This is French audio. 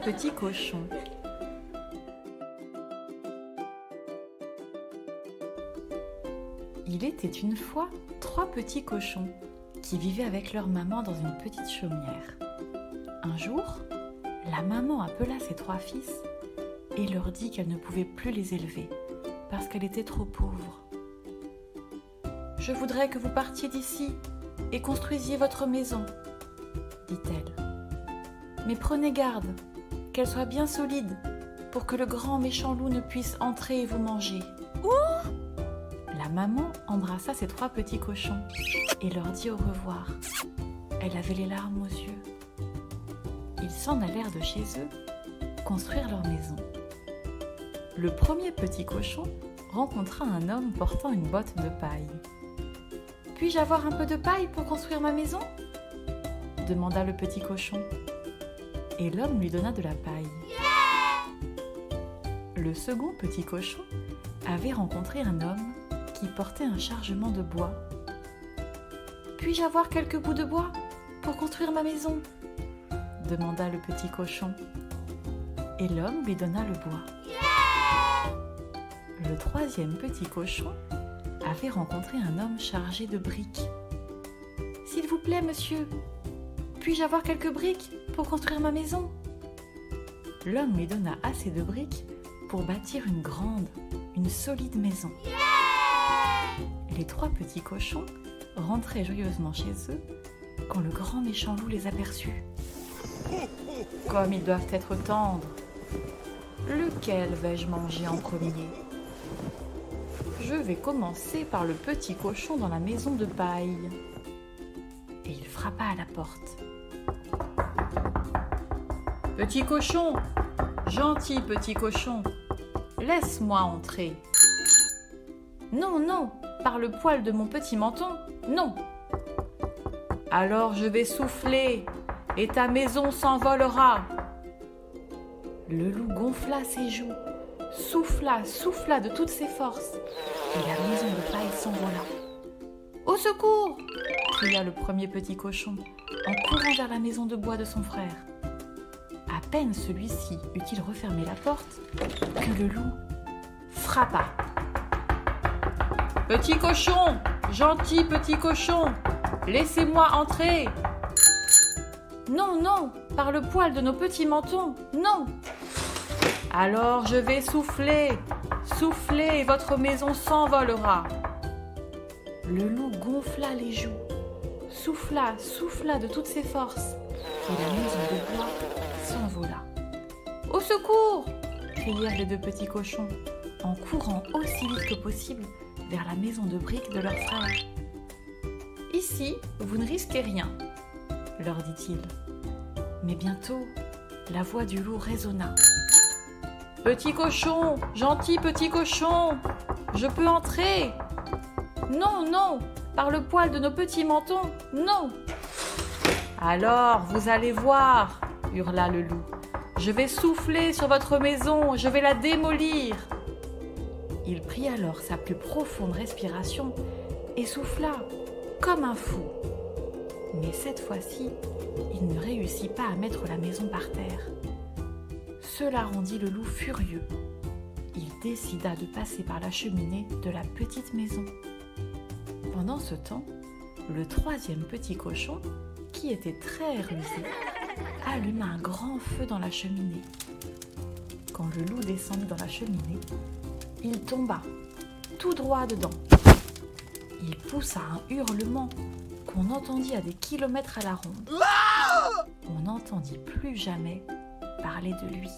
petits cochons. Il était une fois 3 petits cochons qui vivaient avec leur maman dans une petite chaumière. Un jour, la maman appela ses 3 fils et leur dit qu'elle ne pouvait plus les élever parce qu'elle était trop pauvre. « Je voudrais que vous partiez d'ici et construisiez votre maison, dit-elle. Mais prenez garde qu'elle soit bien solide pour que le grand méchant loup ne puisse entrer et vous manger. » La maman embrassa ses 3 petits cochons et leur dit au revoir. Elle avait les larmes aux yeux. Ils s'en allèrent de chez eux construire leur maison. Le premier petit cochon rencontra un homme portant une botte de paille. « Puis-je avoir un peu de paille pour construire ma maison ?» demanda le petit cochon. Et l'homme lui donna de la paille. Le second petit cochon avait rencontré un homme qui portait un chargement de bois. « Puis-je avoir quelques bouts de bois pour construire ma maison ?» demanda le petit cochon. Et l'homme lui donna le bois. Le troisième petit cochon avait rencontré un homme chargé de briques. « S'il vous plaît, monsieur, puis-je avoir quelques briques pour construire ma maison ?» L'homme lui donna assez de briques pour bâtir une grande, une solide maison. Les 3 petits cochons rentraient joyeusement chez eux quand le grand méchant loup les aperçut. Comme ils doivent être tendres, lequel vais-je manger en premier ? Je vais commencer par le petit cochon dans la maison de paille. Et il frappa à la porte. Petit cochon, gentil petit cochon, laisse-moi entrer. Non, non, par le poil de mon petit menton, non. Alors je vais souffler et ta maison s'envolera. Le loup gonfla ses joues, souffla de toutes ses forces, et la maison de paille s'envola. « Au secours !» cria le premier petit cochon en courant vers la maison de bois de son frère. À peine celui-ci eut-il refermé la porte que le loup frappa. « Petit cochon, gentil petit cochon, laissez-moi entrer !»« Non, non, par le poil de nos petits mentons, non !»« Alors je vais souffler, et votre maison s'envolera. » Le loup gonfla les joues, souffla de toutes ses forces, et la maison de bois s'envola. « Au secours !» crièrent les 2 petits cochons, en courant aussi vite que possible vers la maison de briques de leur frère. « Ici, vous ne risquez rien, » leur dit-il. Mais bientôt, la voix du loup résonna. « Petit cochon, gentil petit cochon, je peux entrer ?»« Non, non, par le poil de nos petits mentons, non !»« Alors, vous allez voir, » hurla le loup. « Je vais souffler sur votre maison, je vais la démolir !» Il prit alors sa plus profonde respiration et souffla comme un fou. Mais cette fois-ci, il ne réussit pas à mettre la maison par terre. Cela rendit le loup furieux. Il décida de passer par la cheminée de la petite maison. Pendant ce temps, le 3e petit cochon, qui était très rusé, alluma un grand feu dans la cheminée. Quand le loup descendit dans la cheminée, il tomba tout droit dedans. Il poussa un hurlement qu'on entendit à des kilomètres à la ronde. On n'entendit plus jamais parler de lui.